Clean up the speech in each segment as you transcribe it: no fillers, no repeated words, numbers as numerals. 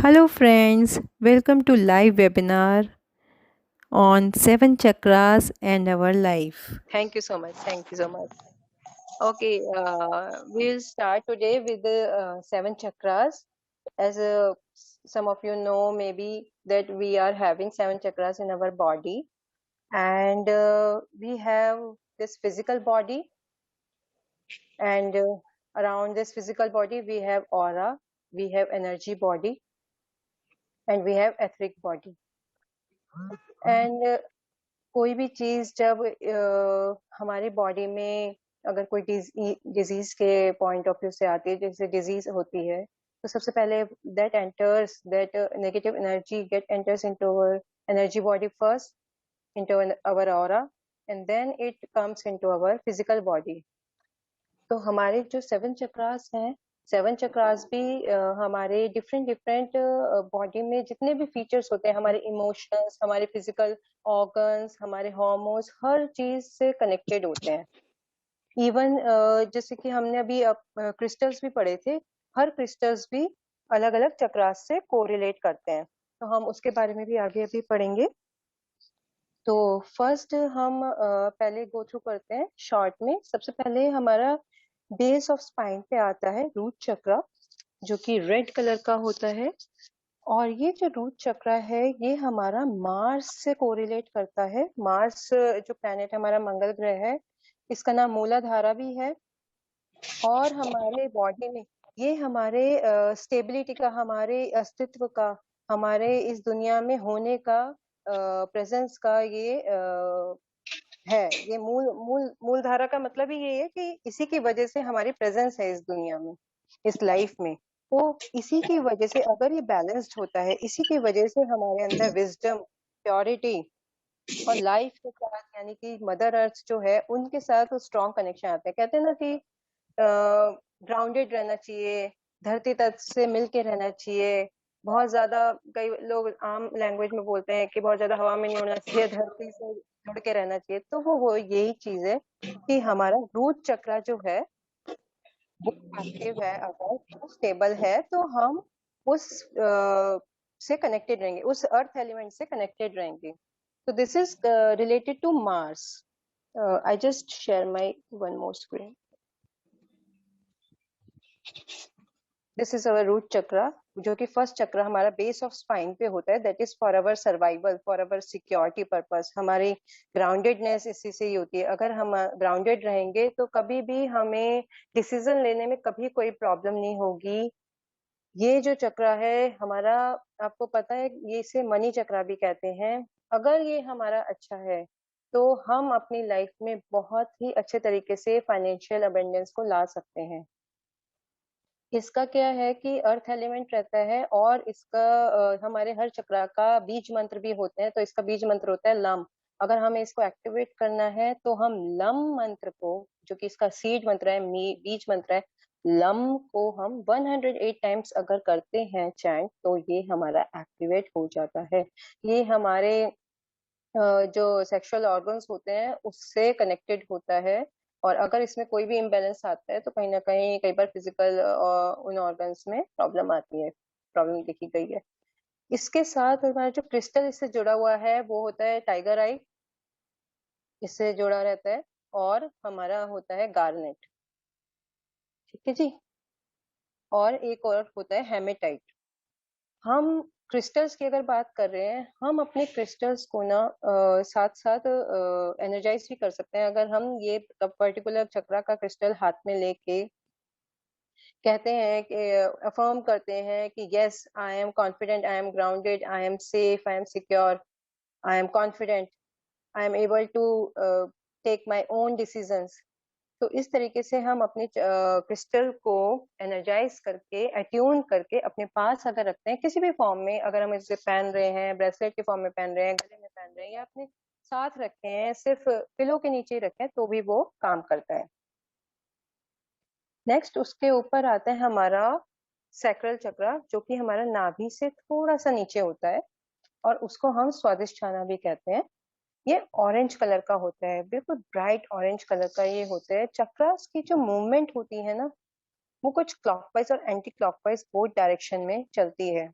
Hello friends, welcome to live webinar on 7 chakras and our life. Thank you so much. Thank you so much. Okay, we'll start today with the 7 chakras. As some of you know, maybe that we are having 7 chakras in our body, and we have this physical body, and around this physical body, we have aura, we have energy body, and we have etheric body. And कोई भी चीज जब हमारी body में अगर कोई disease के point of view से आती है, जैसे डिजीज होती है, तो सबसे पहले that negative energy get enters into our energy body first, into our aura, and then it comes into our physical body. तो हमारे जो 7 चक्रास हैं, 7 चक्रास भी हमारे डिफरेंट डिफरेंट बॉडी में जितने भी फीचर्स होते हैं, हमारे इमोशंस, हमारे फिजिकल ऑर्गन्स, हमारे हार्मोन्स, हर चीज से कनेक्टेड होते हैं। इवन जैसे कि हमने अभी क्रिस्टल्स भी पढ़े थे, हर क्रिस्टल्स भी अलग अलग चक्रास से कोरिलेट करते हैं, तो हम उसके बारे में भी आगे अभी पढ़ेंगे। तो फर्स्ट हम पहले गो थ्रू करते हैं शॉर्ट में। सबसे पहले हमारा बेस ऑफ स्पाइन पे आता है रूट चक्र, जो कि रेड कलर का होता है। और ये जो रूट चक्र है, ये हमारा मार्स से कोरिलेट करता है। मार्स जो प्लेनेट हमारा मंगल ग्रह है, इसका नाम मूलाधारा भी है। और हमारे बॉडी में ये हमारे स्टेबिलिटी का, हमारे अस्तित्व का, हमारे इस दुनिया में होने का, प्रेजेंस का ये है। ये मूल मूल मूल धारा का मतलब ही ये है कि इसी की वजह से हमारी प्रेजेंस है इस दुनिया में, इस लाइफ में। तो इसी की वजह से अगर ये बैलेंस्ड होता है, इसी की वजह से हमारे अंदर विजडम, प्योरिटी और लाइफ के साथ, यानी कि मदर अर्थ जो है, उनके साथ स्ट्रॉन्ग कनेक्शन आते हैं। कहते हैं ना कि ग्राउंडेड रहना चाहिए, धरती तत्व से मिलके रहना चाहिए। बहुत ज्यादा, कई लोग आम लैंग्वेज में बोलते हैं कि बहुत ज्यादा हवा में नहीं उड़ना चाहिए, धरती से जुड़ के रहना चाहिए। तो वो यही चीज है कि हमारा रूट चक्र जो है वो एक्टिव है, अगर स्टेबल है, तो हम उस से कनेक्टेड रहेंगे, उस अर्थ एलिमेंट से कनेक्टेड रहेंगे। तो this is related to Mars. I just share my one more screen. This is our root chakra, जो कि फर्स्ट चक्र हमारा बेस ऑफ स्पाइन पे होता है। That is for our survival, for our security purpose. हमारी ग्राउंडेडनेस इसी से ही होती है। अगर हम ग्राउंडेड रहेंगे तो कभी भी हमें डिसीजन लेने में कभी कोई प्रॉब्लम नहीं होगी। ये जो चक्र है हमारा, आपको पता है, ये इसे मनी चक्र भी कहते हैं। अगर ये हमारा अच्छा है, तो हम अपनी लाइफ में बहुत ही अच्छे तरीके से फाइनेंशियल अबेंडेंस को ला सकते हैं। इसका क्या है कि अर्थ एलिमेंट रहता है, और इसका हमारे हर चक्र का बीज मंत्र भी होते हैं। तो इसका बीज मंत्र होता है लम। अगर हमें इसको एक्टिवेट करना है, तो हम लम मंत्र को, जो कि इसका सीड मंत्र है, बीज मंत्र है, लम को हम 108 टाइम्स अगर करते हैं चैंट, तो ये हमारा एक्टिवेट हो जाता है। ये हमारे जो सेक्सुअल ऑर्गन्स होते हैं उससे कनेक्टेड होता है। और अगर इसमें कोई भी इम्बेलेंस आता है, तो कहीं ना कहीं कई बार फिजिकल उन ऑर्गन्स में प्रॉब्लम आती है, प्रॉब्लम देखी गई है। इसके साथ हमारा जो क्रिस्टल इससे जुड़ा हुआ है, वो होता है टाइगर आई, इससे जुड़ा रहता है। और हमारा होता है गार्नेट, ठीक है जी। और एक और होता है हेमेटाइट। हम क्रिस्टल्स की अगर बात कर रहे हैं, हम अपने क्रिस्टल्स को ना साथ साथ एनर्जाइज भी कर सकते हैं। अगर हम ये पर्टिकुलर चक्रा का क्रिस्टल हाथ में लेके कहते हैं कि अफर्म करते हैं कि yes, I am confident, I am grounded, I am safe, I am secure, I am confident, I am able to take my own decisions. तो इस तरीके से हम अपने क्रिस्टल को एनर्जाइज करके, अट्यून करके अपने पास अगर रखते हैं किसी भी फॉर्म में, अगर हम इसे पहन रहे हैं, ब्रेसलेट के फॉर्म में पहन रहे हैं, गले में पहन रहे हैं, या अपने साथ रखे हैं, सिर्फ पिलो के नीचे ही रखे हैं, तो भी वो काम करता है। नेक्स्ट उसके ऊपर आता है हमारा सैक्रल चक्र, जो कि हमारा नाभि से थोड़ा सा नीचे होता है, और उसको हम स्वादिष्ठाना भी कहते हैं। ये ऑरेंज कलर का होता है, बिल्कुल ब्राइट ऑरेंज कलर का ये होता है। चक्रास की जो मूवमेंट होती है ना, वो कुछ क्लॉकवाइज और एंटी क्लॉकवाइज बोथ डायरेक्शन में चलती है।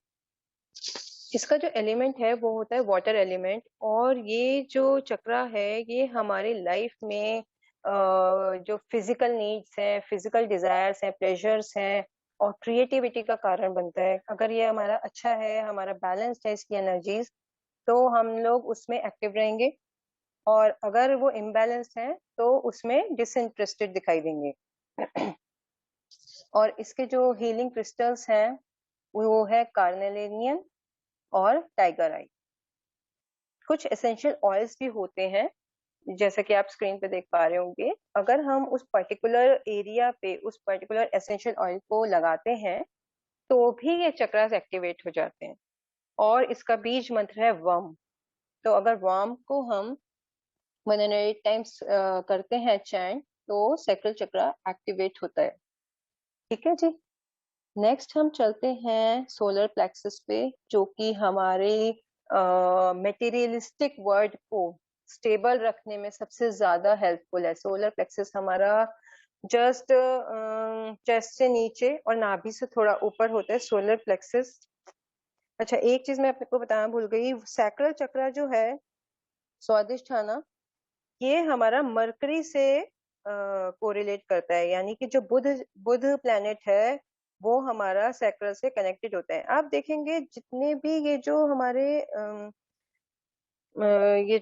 इसका जो एलिमेंट है वो होता है वाटर एलिमेंट। और ये जो चक्रा है ये हमारी लाइफ में जो फिजिकल नीड्स हैं, फिजिकल डिजायर्स हैं, प्लेजर्स हैं और क्रिएटिविटी का कारण बनता है। अगर ये हमारा अच्छा है, हमारा बैलेंस्ड है इसकी एनर्जीज, तो हम लोग उसमें एक्टिव रहेंगे। और अगर वो इम्बैलेंस्ड है तो उसमें डिसइंटरेस्टेड दिखाई देंगे। और इसके जो हीलिंग क्रिस्टल्स हैं वो है कार्नेलियन और टाइगर आई। कुछ एसेंशियल ऑयल्स भी होते हैं जैसा कि आप स्क्रीन पे देख पा रहे होंगे। अगर हम उस पर्टिकुलर एरिया पे उस पर्टिकुलर एसेंशियल ऑयल को लगाते हैं तो भी ये चक्रास एक्टिवेट हो जाते हैं। और इसका बीज मंत्र है वम। तो अगर वम को हम 108 टाइम्स करते हैं चैंट, तो सैक्रल चक्रा एक्टिवेट होता है। ठीक है जी। नेक्स्ट हम चलते हैं सोलर प्लेक्सस पे, जो कि हमारे मटेरियलिस्टिक वर्ल्ड को स्टेबल रखने में सबसे ज्यादा हेल्पफुल है। सोलर प्लेक्सस हमारा जस्ट चेस्ट से नीचे और नाभि से थोड़ा ऊपर होता है सोलर प्लेक्सस। अच्छा, एक चीज मैं आपको बताना भूल गई, सैक्रल चक्रा जो है, स्वादिष्ठाना, ये हमारा मरकरी से कोरिलेट करता है। यानी कि जो बुध बुध प्लेनेट है वो हमारा सैक्रल से कनेक्टेड होता है। आप देखेंगे जितने भी ये जो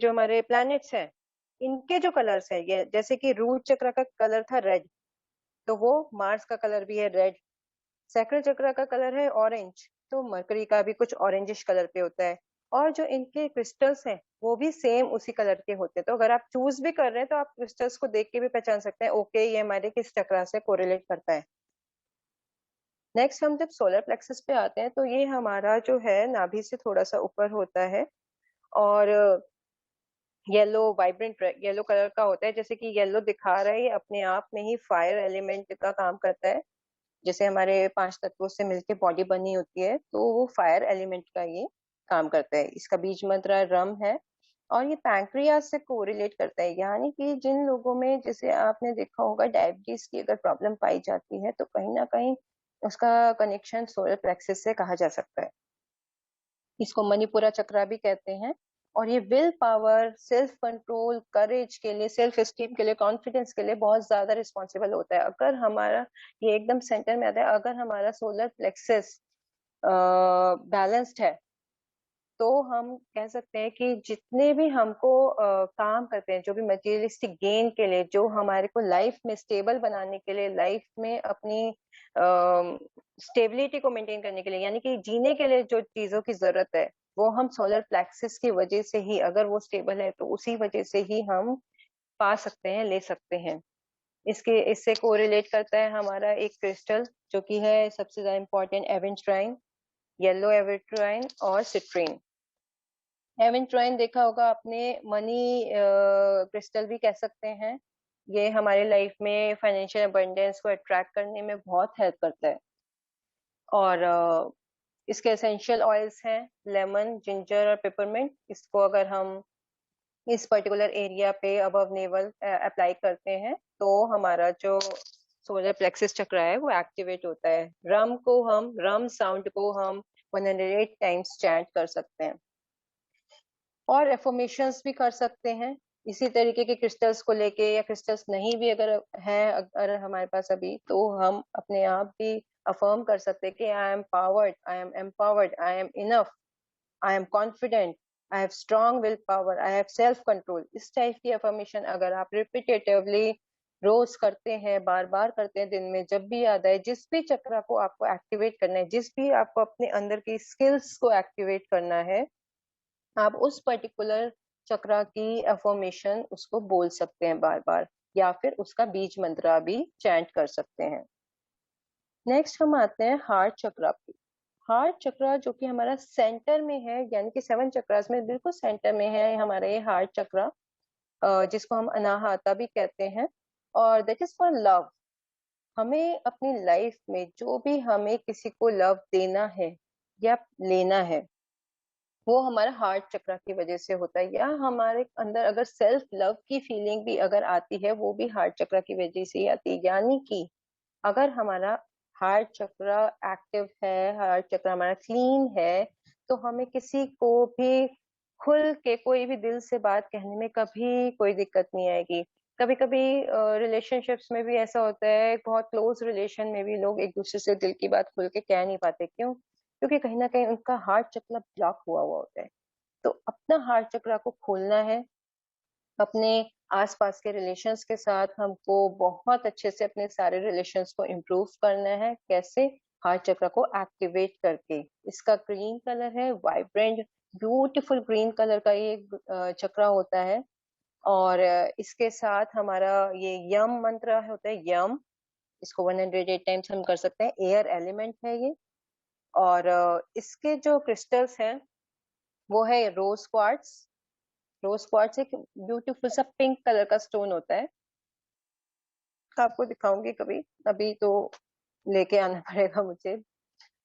हमारे प्लैनेट्स हैं, इनके जो कलर्स हैं, ये जैसे कि रूट चक्र का कलर था रेड, तो वो मार्स का कलर भी है रेड। सैक्रल चक्र का कलर है ऑरेंज, तो मरकरी का भी कुछ ऑरेंजिश कलर पे होता है। और जो इनके क्रिस्टल्स हैं वो भी सेम उसी कलर के होते हैं। तो अगर आप चूज भी कर रहे हैं तो आप क्रिस्टल्स को देख के भी पहचान सकते हैं, ओके ये हमारे किस चक्र से कोरिलेट करता है। नेक्स्ट हम जब सोलर प्लेक्सस पे आते हैं तो ये हमारा जो है नाभि से थोड़ा सा ऊपर होता है। और येलो, वाइब्रेंट येलो कलर का होता है। जैसे कि येलो दिखा रहा है, ये अपने आप में ही फायर एलिमेंट का काम करता है। जैसे हमारे 5 तत्वों से मिलकर बॉडी बनी होती है, तो वो फायर एलिमेंट का ये काम करता है। इसका बीज मंत्र रम है। और ये पैंक्रियास से कोरिलेट करता है। यानी कि जिन लोगों में, जैसे आपने देखा होगा, डायबिटीज की अगर प्रॉब्लम पाई जाती है तो कहीं ना कहीं उसका कनेक्शन सोलर प्लेक्सस से कहा जा सकता है। इसको मणिपुरा चक्रा भी कहते हैं। और ये विल पावर, सेल्फ कंट्रोल, करेज के लिए, सेल्फ एस्टीम के लिए, कॉन्फिडेंस के लिए बहुत ज्यादा रिस्पॉन्सिबल होता है। अगर हमारा ये एकदम सेंटर में आता है, अगर हमारा सोलर प्लेक्सस बैलेंस्ड है, तो हम कह सकते हैं कि जितने भी हमको काम करते हैं, जो भी मटेरियलिस्टिक गेन के लिए, जो हमारे को लाइफ में स्टेबल बनाने के लिए, लाइफ में अपनी स्टेबिलिटी को मेंटेन करने के लिए, यानी कि जीने के लिए जो चीजों की जरूरत है, वो हम सोलर प्लेक्सस की वजह से ही, अगर वो स्टेबल है तो उसी वजह से ही हम पा सकते हैं, ले सकते हैं। इससे कोरिलेट करता है हमारा एक क्रिस्टल, जो कि है सबसे ज्यादा इंपॉर्टेंट, एवेंट्राइन, येलो एवेंट्राइन और सिट्रीन। एवेंट्राइन देखा होगा आपने, मनी क्रिस्टल भी कह सकते हैं। ये हमारे लाइफ में फाइनेंशियल अबंडेंस को अट्रैक्ट करने में बहुत हेल्प करता है। और इसके एसेंशियल ऑयल्स हैं लेमन, जिंजर और पेपरमिंट। इसको अगर हम इस पर्टिकुलर एरिया पे अबव नेवल अप्लाई करते हैं तो हमारा जो सोलर प्लेक्सस चक्र है वो एक्टिवेट होता है। रम साउंड को हम 108 टाइम्स चैंट कर सकते हैं। और एफर्मेशंस भी कर सकते हैं इसी तरीके के क्रिस्टल्स को लेके, या क्रिस्टल्स नहीं भी अगर है, अगर हमारे पास अभी, तो हम अपने आप भी अफर्म कर सकते हैं कि I am powered, I am empowered, I am enough, I am confident, I have strong will power, I have self control. इस टाइप की अफर्मेशन अगर आप रिपीटेटिवली रोज करते हैं, बार बार करते हैं, दिन में जब भी याद आए, जिस भी चक्र को आपको एक्टिवेट करना है, जिस भी आपको अपने अंदर की स्किल्स को एक्टिवेट करना है, आप उस पर्टिकुलर चक्रा की अफर्मेशन उसको बोल सकते हैं बार बार, या फिर उसका बीज मंत्र भी चैंट कर सकते हैं। नेक्स्ट हम आते हैं हार्ट चक्रा पे। हार्ट चक्रा जो कि हमारा सेंटर में है, यानी कि 7 चक्रास में बिल्कुल सेंटर में है हमारा ये हार्ट चक्रा, जिसको हम अनाहता भी कहते हैं। और दैट इज फॉर लव। हमें अपनी लाइफ में जो भी हमें किसी को लव देना है या लेना है, वो हमारा हार्ट चक्र की वजह से होता है। या हमारे अंदर अगर सेल्फ लव की फीलिंग भी अगर आती है, वो भी हार्ट चक्र की वजह से ही आती है। यानी कि अगर हमारा हार्ट चक्र एक्टिव है, हार्ट चक्र हमारा क्लीन है, तो हमें किसी को भी खुल के कोई भी दिल से बात कहने में कभी कोई दिक्कत नहीं आएगी। कभी कभी रिलेशनशिप्स में भी ऐसा होता है, बहुत क्लोज रिलेशन में भी लोग एक दूसरे से दिल की बात खुल के कह नहीं पाते। क्यों? क्योंकि कहीं ना कहीं उनका हार्ट चक्र ब्लॉक हुआ हुआ होता है। तो अपना हार्ट चक्र को खोलना है। अपने आसपास के रिलेशंस के साथ हमको बहुत अच्छे से अपने सारे रिलेशंस को इम्प्रूव करना है। कैसे? हार्ट चक्र को एक्टिवेट करके। इसका ग्रीन कलर है, वाइब्रेंट ब्यूटीफुल ग्रीन कलर का ये चक्र होता है। और इसके साथ हमारा ये यम मंत्र होता है, यम। इसको 108 टाइम्स हम कर सकते हैं। एयर एलिमेंट है ये। और इसके जो क्रिस्टल्स हैं वो है रोज क्वार्ट्स। रोज क्वार्ट्स एक ब्यूटीफुल सा पिंक कलर का स्टोन होता है। आपको दिखाऊंगी कभी, अभी तो लेके आना पड़ेगा मुझे।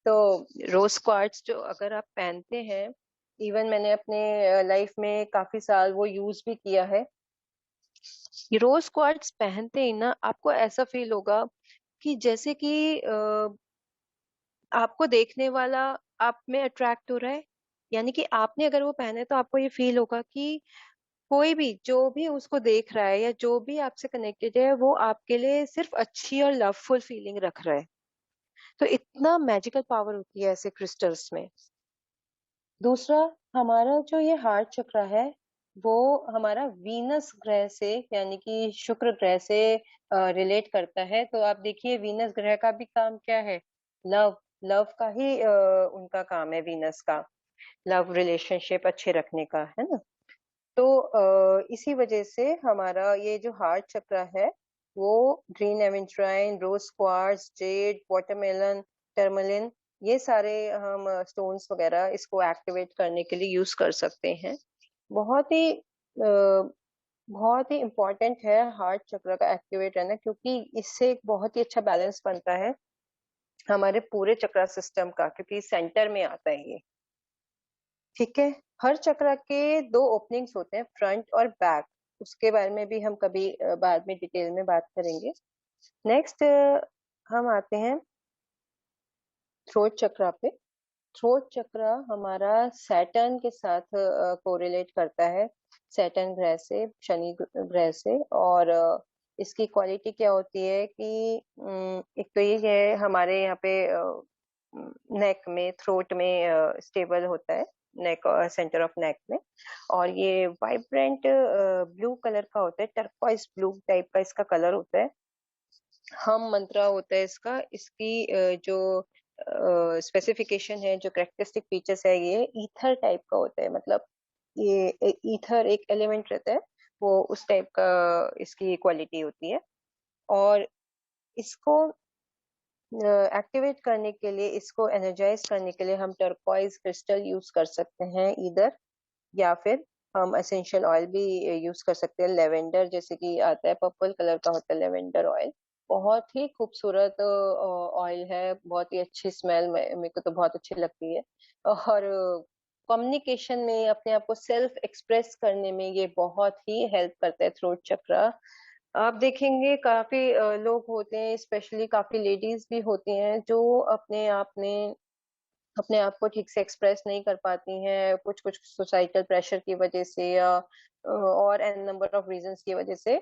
तो रोज क्वार्ट्स जो अगर आप पहनते हैं, इवन मैंने अपने लाइफ में काफी साल वो यूज भी किया है। ये रोज क्वार्ट्स पहनते ही ना आपको ऐसा फील होगा कि जैसे कि आपको देखने वाला आप में अट्रैक्ट हो रहा है। यानी कि आपने अगर वो पहने तो आपको ये फील होगा कि कोई भी जो भी उसको देख रहा है या जो भी आपसे कनेक्टेड है वो आपके लिए सिर्फ अच्छी और लवफुल फीलिंग रख रहा है। तो इतना मैजिकल पावर होती है ऐसे क्रिस्टल्स में। दूसरा, हमारा जो ये हार्ट चक्र है वो हमारा वीनस ग्रह से, यानी कि शुक्र ग्रह से रिलेट करता है। तो आप देखिए वीनस ग्रह का भी काम क्या है? लव। लव का ही उनका काम है, वीनस का। लव रिलेशनशिप अच्छे रखने का, है ना? तो इसी वजह से हमारा ये जो हार्ट चक्र है वो ग्रीन एवेंट्राइन, रोज क्वार्ट्ज, जेड, वाटरमेलन, टर्मलिन, ये सारे हम स्टोन्स वगैरह इसको एक्टिवेट करने के लिए यूज कर सकते हैं। बहुत ही बहुत ही इम्पोर्टेंट है हार्ट चक्र का एक्टिवेट रहना, क्योंकि इससे एक बहुत ही अच्छा बैलेंस बनता है हमारे पूरे चक्र सिस्टम का, क्योंकि सेंटर में आता है ये। ठीक है। हर चक्र के दो ओपनिंग्स होते हैं, फ्रंट और बैक। उसके बारे में भी हम कभी बाद में डिटेल में बात करेंगे। नेक्स्ट हम आते हैं थ्रोट चक्र पे। थ्रोट चक्र हमारा सैटर्न के साथ कोरिलेट करता है, सैटर्न ग्रह से, शनि ग्रह से। और इसकी क्वालिटी क्या होती है कि एक तो ये है हमारे यहाँ पे नेक में, थ्रोट में स्टेबल होता है, नेक और सेंटर ऑफ नेक में। और ये वाइब्रेंट ब्लू कलर का होता है, टर्कोइज ब्लू टाइप का इसका कलर होता है। हम मंत्रा होता है इसका। इसकी जो स्पेसिफिकेशन है, जो करेक्टरिस्टिक फीचर्स है, ये ईथर टाइप का होता है। मतलब ये ईथर एक एलिमेंट रहता है, वो उस टाइप का इसकी क्वालिटी होती है। और इसको एक्टिवेट करने के लिए, इसको एनर्जाइज करने के लिए हम टर्कोइज क्रिस्टल यूज कर सकते हैं इधर, या फिर हम एसेंशियल ऑयल भी यूज कर सकते हैं। लेवेंडर जैसे कि आता है, पर्पल कलर का होता है लेवेंडर ऑयल। बहुत ही खूबसूरत ऑयल है, बहुत ही अच्छी स्मेल, मेरे को तो बहुत अच्छी लगती है। और कम्युनिकेशन में, अपने आप को सेल्फ एक्सप्रेस करने में ये बहुत ही हेल्प करता है थ्रोट चक्र। आप देखेंगे काफी लोग होते हैं, स्पेशली काफी लेडीज भी होती हैं, जो अपने आप को ठीक से एक्सप्रेस नहीं कर पाती हैं, कुछ कुछ सोसाइटल प्रेशर की वजह से, या और एन नंबर ऑफ रीजंस की वजह से।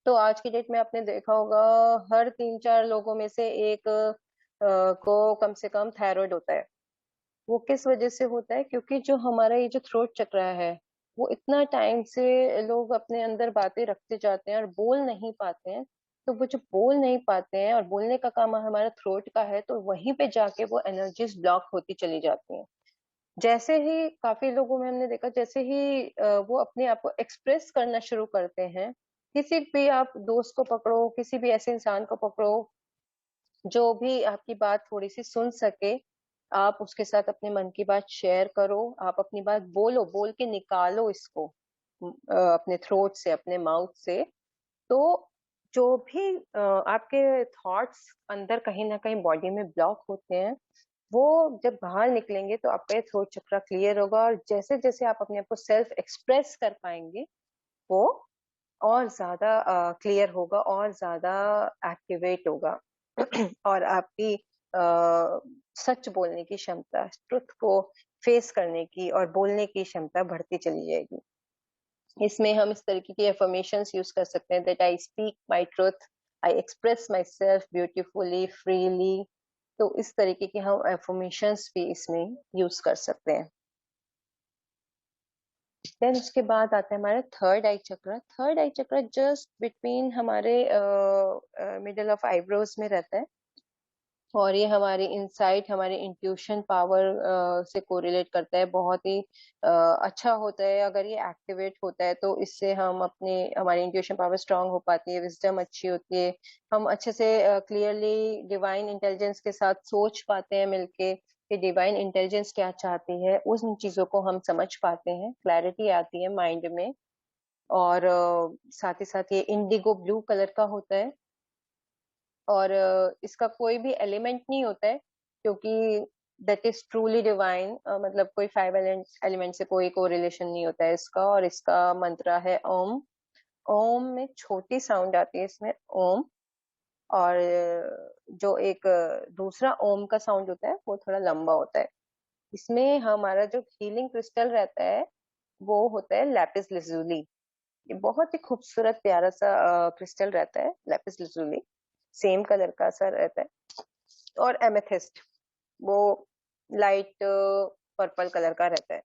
तो आज की डेट में आपने देखा होगा हर 3-4 लोगों में से एक को कम से कम थायराइड होता है। वो किस वजह से होता है? क्योंकि जो हमारा ये जो थ्रोट चक्र है, वो इतना टाइम से लोग अपने अंदर बातें रखते जाते हैं और बोल नहीं पाते हैं। तो वो जो बोल नहीं पाते हैं, और बोलने का काम हमारा थ्रोट का है, तो वहीं पे जाके वो एनर्जीज ब्लॉक होती चली जाती हैं। जैसे ही काफी लोगों में हमने देखा, जैसे ही वो अपने आप को एक्सप्रेस करना शुरू करते हैं, किसी भी आप दोस्त को पकड़ो, किसी भी ऐसे इंसान को पकड़ो जो भी आपकी बात थोड़ी सी सुन सके, आप उसके साथ अपने मन की बात शेयर करो, आप अपनी बात बोलो, बोल के निकालो इसको अपने थ्रोट से, अपने माउथ से। तो जो भी आपके थॉट्स अंदर कहीं ना कहीं बॉडी में ब्लॉक होते हैं, वो जब बाहर निकलेंगे तो आपका ये थ्रोट चक्र क्लियर होगा। और जैसे जैसे आप अपने आप को सेल्फ एक्सप्रेस कर पाएंगे, वो और ज्यादा क्लियर होगा, और ज्यादा एक्टिवेट होगा। और आपकी सच बोलने की क्षमता, ट्रुथ को फेस करने की और बोलने की क्षमता बढ़ती चली जाएगी। इसमें हम इस तरीके की एफर्मेशंस यूज कर सकते हैं, that I speak my truth, I express my self beautifully freely. तो इस तरीके की हम एफर्मेशंस भी इसमें यूज कर सकते हैं। देन उसके बाद आता है हमारा थर्ड आई चक्र। थर्ड आई चक्र जस्ट बिटवीन हमारे मिडल ऑफ आईब्रोज में रहता है, और ये हमारे इंसाइट, हमारे इंट्यूशन पावर से कोरिलेट करता है। बहुत ही अच्छा होता है अगर ये एक्टिवेट होता है, तो इससे हम अपने हमारी इंट्यूशन पावर स्ट्रांग हो पाती है, विजडम अच्छी होती है, हम अच्छे से क्लियरली डिवाइन इंटेलिजेंस के साथ सोच पाते हैं मिलके कि डिवाइन इंटेलिजेंस क्या चाहती है, उन चीजों को हम समझ पाते हैं, क्लैरिटी आती है माइंड में। और साथ ही साथ ये इंडिगो ब्लू कलर का होता है, और इसका कोई भी एलिमेंट नहीं होता है, क्योंकि दैट इज ट्रूली डिवाइन। मतलब कोई फाइव एलिमेंट से कोई कोरिलेशन नहीं होता है इसका। और इसका मंत्र है ओम। ओम में छोटी साउंड आती है इसमें, ओम। और जो एक दूसरा ओम का साउंड होता है वो थोड़ा लंबा होता है। इसमें हमारा जो हीलिंग क्रिस्टल रहता है वो होता है लैपिस lazuli। ये बहुत ही खूबसूरत प्यारा सा क्रिस्टल रहता है, लैपिस lazuli। सेम कलर का सा रहता है। और एमेथिस्ट, वो लाइट पर्पल कलर का रहता है।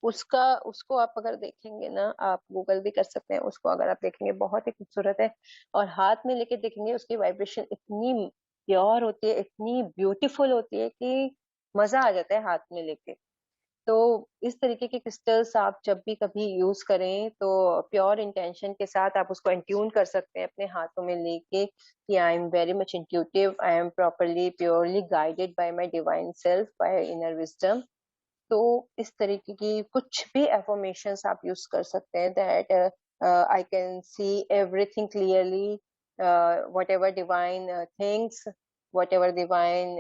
उसका उसको आप अगर देखेंगे ना, आप गूगल भी कर सकते हैं उसको, अगर आप देखेंगे बहुत ही खूबसूरत है। और हाथ में लेके देखेंगे, उसकी वाइब्रेशन इतनी प्योर होती है, इतनी ब्यूटीफुल होती है कि मजा आ जाता है हाथ में लेके। तो इस तरीके के क्रिस्टल्स आप जब भी कभी यूज करें तो प्योर इंटेंशन के साथ आप उसको इंट्यून कर सकते हैं अपने हाथों में लेके, कि I am very much intuitive, I am properly purely guided by my divine self, bye inner wisdom. तो इस तरीके की कुछ भी एफर्मेशंस आप यूज कर सकते हैं, that I can see everything clearly, what ever divine things, what ever divine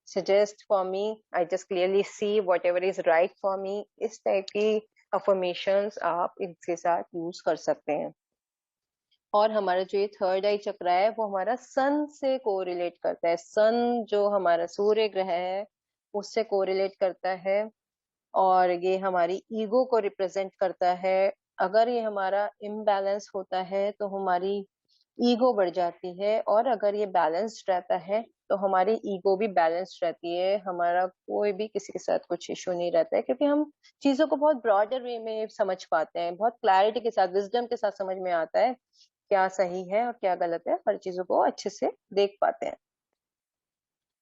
suggest for me, I just clearly see whatever is right for me। इस टाइप की अफर्मेशंस आप इनके साथ यूज कर सकते हैं। और हमारा जो ये थर्ड आई चक्र है वो हमारा सन से कोरिलेट करता है। सन जो हमारा सूर्य ग्रह है उससे कोरिलेट करता है, और ये हमारी ईगो को रिप्रेजेंट करता है। अगर ये हमारा इम्बैलेंस होता है तो हमारी ईगो बढ़ जाती है, और अगर ये बैलेंस्ड रहता है तो हमारी ईगो भी बैलेंस्ड रहती है। हमारा कोई भी किसी के साथ कुछ इशू नहीं रहता है, क्योंकि हम चीजों को बहुत ब्रॉडर वे में समझ पाते हैं, बहुत क्लैरिटी के साथ, विजडम के साथ समझ में आता है क्या सही है और क्या गलत है, हर चीजों को अच्छे से देख पाते हैं।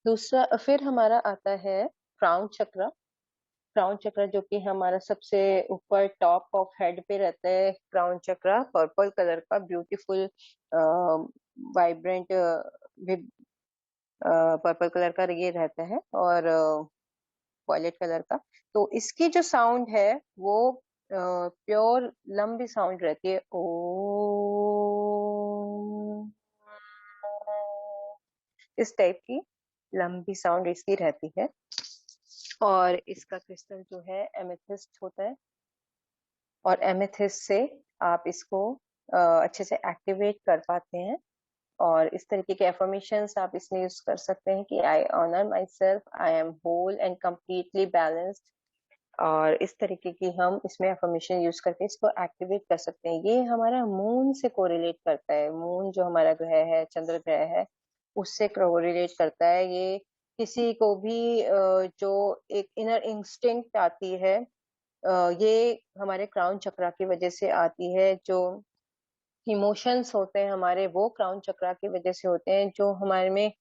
दूसरा फिर हमारा आता है क्राउन चक्र। क्राउन चक्र जो कि हमारा सबसे ऊपर टॉप ऑफ हेड पे रहता है। क्राउन चक्र पर्पल कलर का ब्यूटीफुल वाइब्रेंट पर्पल कलर का ये रहता है, और वॉयलेट कलर का। तो इसकी जो साउंड है वो प्योर लंबी साउंड रहती है, ओ। इस टाइप की लंबी साउंड इसकी रहती है। और इसका क्रिस्टल जो है एमेथिस्ट होता है, और एमेथिस्ट से आप इसको अच्छे से एक्टिवेट कर पाते हैं। और इस तरीके के एफर्मेशंस आप इसमें यूज कर सकते हैं कि I honour myself, I am whole and completely balanced. और इस तरीके की हम इसमें एफर्मेशन यूज करके इसको एक्टिवेट कर सकते हैं। ये हमारा मून से कोरिलेट करता है। मून जो हमारा ग्रह है, चंद्र ग्रह है, उससे कोरिलेट करता है। ये किसी को भी जो एक इनर इंस्टिंक्ट आती है, ये हमारे क्राउन चक्रा की वजह से आती है। जो इमोशंस होते हैं हमारे, वो क्राउन चक्रा की वजह से होते हैं। जो हमारे में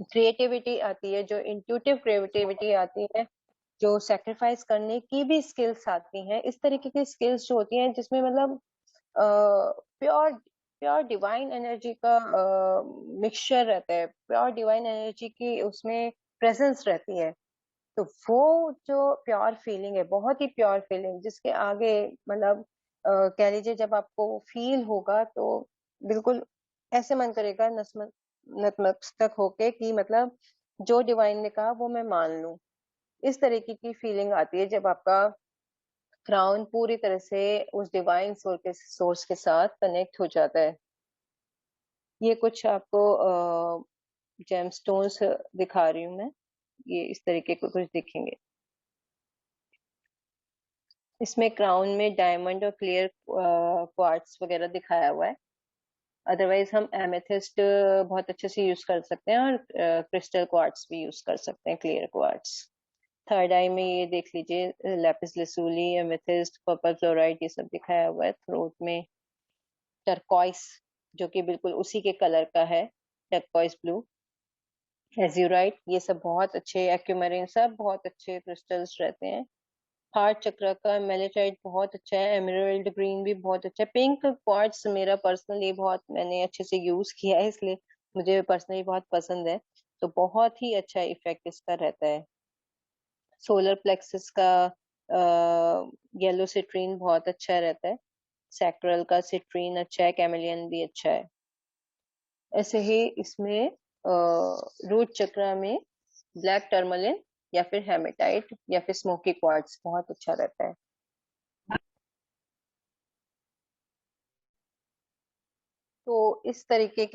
क्रिएटिविटी आती है, जो इंट्यूटिव क्रिएटिविटी आती है, जो सेक्रीफाइस करने की भी स्किल्स आती हैं, इस तरीके की स्किल्स जो होती हैं जिसमें मतलब प्योर प्योर डिवाइन एनर्जी का मिक्सचर रहता है, प्योर डिवाइन एनर्जी की उसमें प्रेजेंस रहती है। तो वो जो प्योर फीलिंग है, बहुत ही प्योर फीलिंग, जिसके आगे मतलब कह लीजिए जब आपको फील होगा तो बिल्कुल ऐसे मन करेगा नतमस्तक होके कि मतलब जो डिवाइन ने कहा वो मैं मान लूं। इस तरीके की फीलिंग आती है जब आपका क्राउन पूरी तरह से उस डिवाइन सोर्स के साथ कनेक्ट हो जाता है। ये कुछ आपको जेमस्टोन्स दिखा रही हूँ मैं। ये इस तरीके के कुछ दिखेंगे। इसमें क्राउन में डायमंड और क्लियर क्वार्ट्स वगैरह दिखाया हुआ है। अदरवाइज हम एमेथिस्ट बहुत अच्छे से यूज कर सकते हैं, और क्रिस्टल क्वार्ट्स भी यूज कर सकते हैं, क्लियर क्वार्ट्स। थर्ड आई में ये देख लीजिए, lapis lazuli, amethyst, copper chloride, ये सब दिखाया हुआ है। थ्रोट में टर्कॉइस, जो कि बिल्कुल उसी के कलर का है, टर्कॉइस ब्लू, एज्यूराइट, ये सब बहुत अच्छे, एक्यूमेरिन, सब बहुत अच्छे क्रिस्टल्स रहते हैं। हार्ट चक्र का मेलेटाइट बहुत अच्छा है, एमराल्ड ग्रीन भी बहुत अच्छा है। पिंक क्वार्ट्स मेरा पर्सनली बहुत, मैंने अच्छे से यूज किया है, इसलिए मुझे पर्सनली बहुत पसंद है। तो बहुत ही अच्छा इफेक्ट इसका रहता है। सोलर प्लेक्सस का येलो सिट्रीन बहुत अच्छा रहता है। सैक्रल का सिट्रीन अच्छा है, कैमेलियन भी अच्छा है। ऐसे ही इसमें रूट चक्र में ब्लैक टर्मलिन या फिर हेमेटाइट या फिर स्मोकी क्वार्ट्स बहुत अच्छा रहता है। तो इस तरीके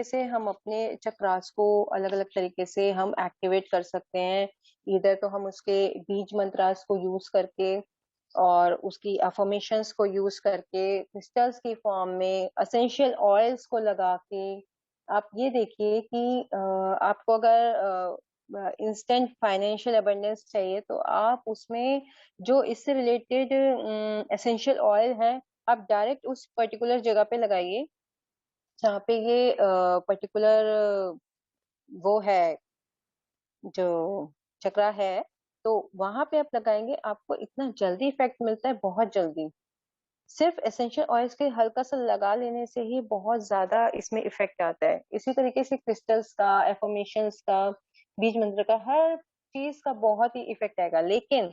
से हम अपने चक्रास को अलग अलग तरीके से हम एक्टिवेट कर सकते हैं। इधर तो हम उसके बीज मंत्रास को यूज करके और उसकी अफर्मेशंस को यूज करके, क्रिस्टल्स की फॉर्म में, असेंशियल ऑयल्स को लगा के। आप ये देखिए कि आपको अगर इंस्टेंट फाइनेंशियल अबंडेंस चाहिए, तो आप उसमें जो इससे रिलेटेड एसेंशियल ऑयल है, आप डायरेक्ट उस पर्टिकुलर जगह पे लगाइए जहाँ पे ये पर्टिकुलर वो है, जो चक्रा है। तो वहां पे आप लगाएंगे, आपको इतना जल्दी इफेक्ट मिलता है, बहुत जल्दी। सिर्फ एसेंशियल ऑयल्स के हल्का सा लगा लेने से ही बहुत ज्यादा इसमें इफेक्ट आता है। इसी तरीके से क्रिस्टल्स का, एफर्मेशंस का, बीज मंत्र का, हर चीज का बहुत ही इफेक्ट आएगा। लेकिन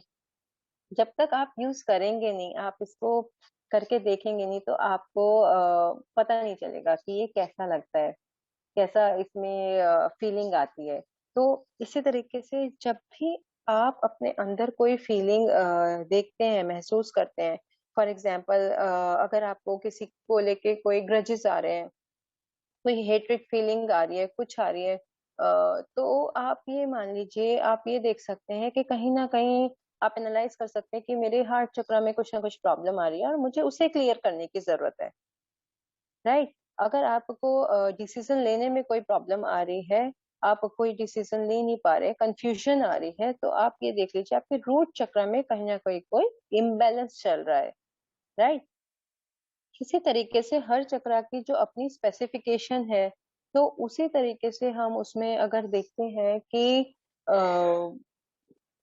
जब तक आप यूज करेंगे नहीं, आप इसको करके देखेंगे नहीं, तो आपको पता नहीं चलेगा कि ये कैसा लगता है, कैसा इसमें फीलिंग आती है। तो इसी तरीके से जब भी आप अपने अंदर कोई फीलिंग देखते हैं, महसूस करते हैं, फॉर एग्जाम्पल अगर आपको किसी को लेके कोई ग्रजेस आ रहे हैं, कोई हेट्रिक फीलिंग आ रही है, कुछ आ रही है, तो आप ये मान लीजिए, आप ये देख सकते हैं कि कहीं ना कहीं आप एनालाइज कर सकते हैं कि मेरे हार्ट चक्र में कुछ ना कुछ प्रॉब्लम आ रही है और मुझे उसे क्लियर करने की जरूरत है। राइट। अगर आपको डिसीजन लेने में कोई प्रॉब्लम आ रही है, आप कोई डिसीजन ले नहीं पा रहे, कंफ्यूजन आ रही है, तो आप ये देख लीजिए आपके रूट चक्र में कहीं ना कहीं कोई इम्बैलेंस चल रहा है। राइट। इसी तरीके से हर चक्र की जो अपनी स्पेसिफिकेशन है, तो उसी तरीके से हम उसमें अगर देखते हैं कि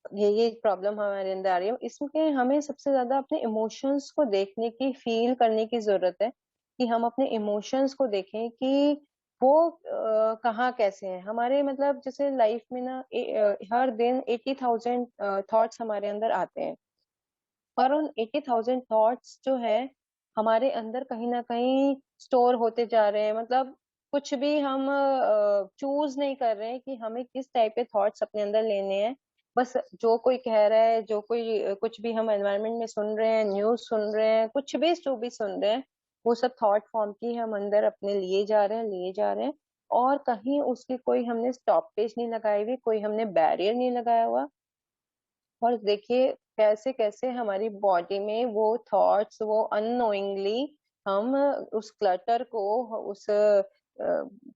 ये प्रॉब्लम हमारे अंदर आ रही है, इसमें हमें सबसे ज्यादा अपने इमोशंस को देखने की, फील करने की जरूरत है। कि हम अपने इमोशंस को देखें कि वो कहाँ कैसे हैं हमारे, मतलब जैसे लाइफ में ना हर दिन 80,000 थॉट्स हमारे अंदर आते हैं। और उन 80,000 थॉट्स जो है हमारे अंदर कहीं ना कहीं स्टोर होते जा रहे हैं। मतलब कुछ भी हम चूज नहीं कर रहे हैं कि हमें किस टाइप के थॉट्स अपने अंदर लेने हैं। बस जो कोई कह रहा है, जो कोई कुछ भी हम एनवायरनमेंट में सुन रहे हैं, न्यूज सुन रहे हैं, कुछ भी जो भी सुन रहे हैं, वो सब थॉट फॉर्म की हम अंदर अपने लिए जा रहे हैं, लिए जा रहे हैं। और कहीं उसकी कोई हमने स्टॉप पेज नहीं लगाई हुई, कोई हमने बैरियर नहीं लगाया हुआ। और देखिए कैसे कैसे हमारी बॉडी में वो थॉट्स, वो अननोइंगली हम उस क्लटर को, उस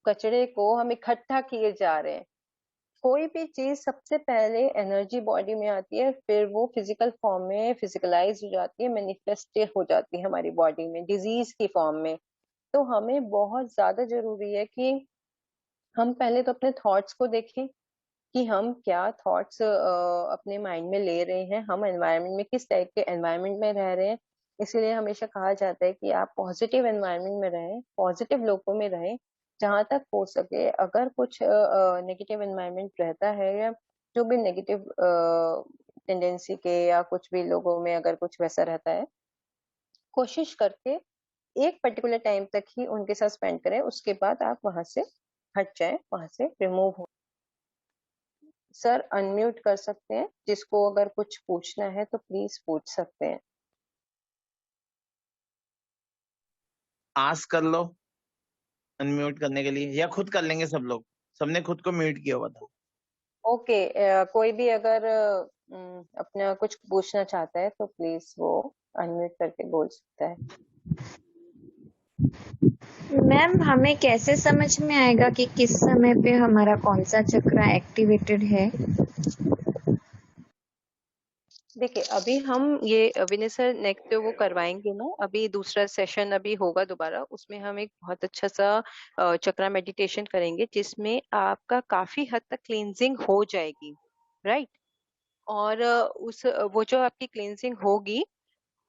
कचरे को हम इकट्ठा किए जा रहे हैं। कोई भी चीज सबसे पहले एनर्जी बॉडी में आती है, फिर वो फिजिकल फॉर्म में फिजिकलाइज हो जाती है, मैनिफेस्ट हो जाती है हमारी बॉडी में डिजीज की फॉर्म में। तो हमें बहुत ज्यादा जरूरी है कि हम पहले तो अपने थॉट्स को देखें कि हम क्या थॉट्स अपने माइंड में ले रहे हैं, हम एनवायरनमेंट में किस टाइप के एनवायरनमेंट में रह रहे हैं। इसलिए हमेशा कहा जाता है कि आप पॉजिटिव एनवायरनमेंट में रहें, पॉजिटिव लोगों में रहें। जहां तक हो सके, अगर कुछ नेगेटिव एनवायरनमेंट रहता है, या जो भी नेगेटिव टेंडेंसी के या कुछ भी लोगों में अगर कुछ वैसा रहता है, कोशिश करके एक पर्टिकुलर टाइम तक ही उनके साथ स्पेंड करें, उसके बाद आप वहां से हट जाएं, वहां से रिमूव हो। सर अनम्यूट कर सकते हैं, जिसको अगर कुछ पूछना है तो प्लीज पूछ सकते हैं। आस्क कर लो अनम्यूट करने के लिए, या खुद कर लेंगे सब लोग। सबने खुद को म्यूट किया हुआ था। ओके, कोई भी अगर अपना कुछ पूछना चाहता है तो प्लीज वो अनम्यूट करके बोल सकता है। मैम हमें कैसे समझ में आएगा कि किस समय पे हमारा कौन सा चक्र एक्टिवेटेड है? देखिए, अभी हम ये विनय सर नेक्स्ट वो करवाएंगे ना, अभी दूसरा सेशन अभी होगा दोबारा, उसमें हम एक बहुत अच्छा सा चक्रा मेडिटेशन करेंगे जिसमें आपका काफी हद तक क्लींजिंग हो जाएगी, राइट। और उस वो जो आपकी क्लींजिंग होगी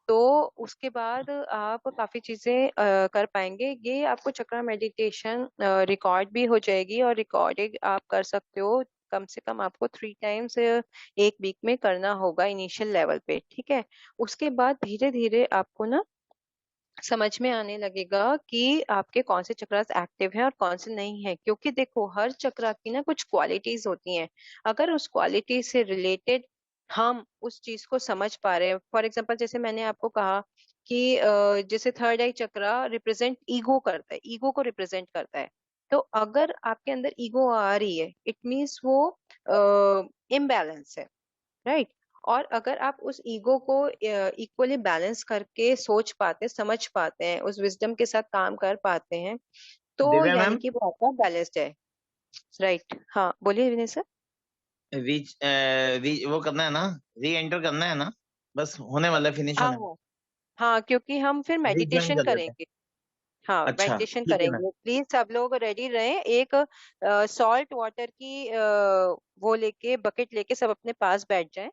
तो उसके बाद आप काफी चीजें कर पाएंगे। ये आपको चक्रा मेडिटेशन रिकॉर्ड भी हो जाएगी, और रिकॉर्डिंग आप कर सकते हो। कम से कम आपको 3 टाइम्स एक वीक में करना होगा इनिशियल लेवल पे, ठीक है। उसके बाद धीरे धीरे आपको ना समझ में आने लगेगा कि आपके कौन से चक्रास एक्टिव हैं और कौन से नहीं है, क्योंकि देखो हर चक्रा की ना कुछ क्वालिटीज होती हैं। अगर उस क्वालिटी से रिलेटेड हम उस चीज को समझ पा रहे हैं, फॉर एग्जांपल जैसे मैंने आपको कहा कि जैसे थर्ड आई चक्रा रिप्रेजेंट ईगो करता है, ईगो को रिप्रेजेंट करता है। तो अगर आपके अंदर ईगो आ रही है, इट मीन्स वो इम्बैलेंस है, राइट। और अगर आप उस ईगो को इक्वली बैलेंस करके सोच पाते, समझ पाते हैं, उस विजडम के साथ काम कर पाते हैं, तो दिव्या यानी मैम, कि वो आपका बैलेंस्ड है, राइट। हाँ बोलिए विनय सर। वो करना है ना, री एंटर करना है ना, बस होने वाला, फिनिश हाँ होने वाला। हाँ हाँ, क्योंकि हम फिर रीज्वाइन मेडिटेशन कर लेते हैं। करेंगे। हाँ अच्छा मेडिटेशन ठीक है मैम। करेंगे, प्लीज सब लोग रेडी रहें। एक सॉल्ट वाटर की वो लेके, बकेट लेके सब अपने पास बैठ जाएं।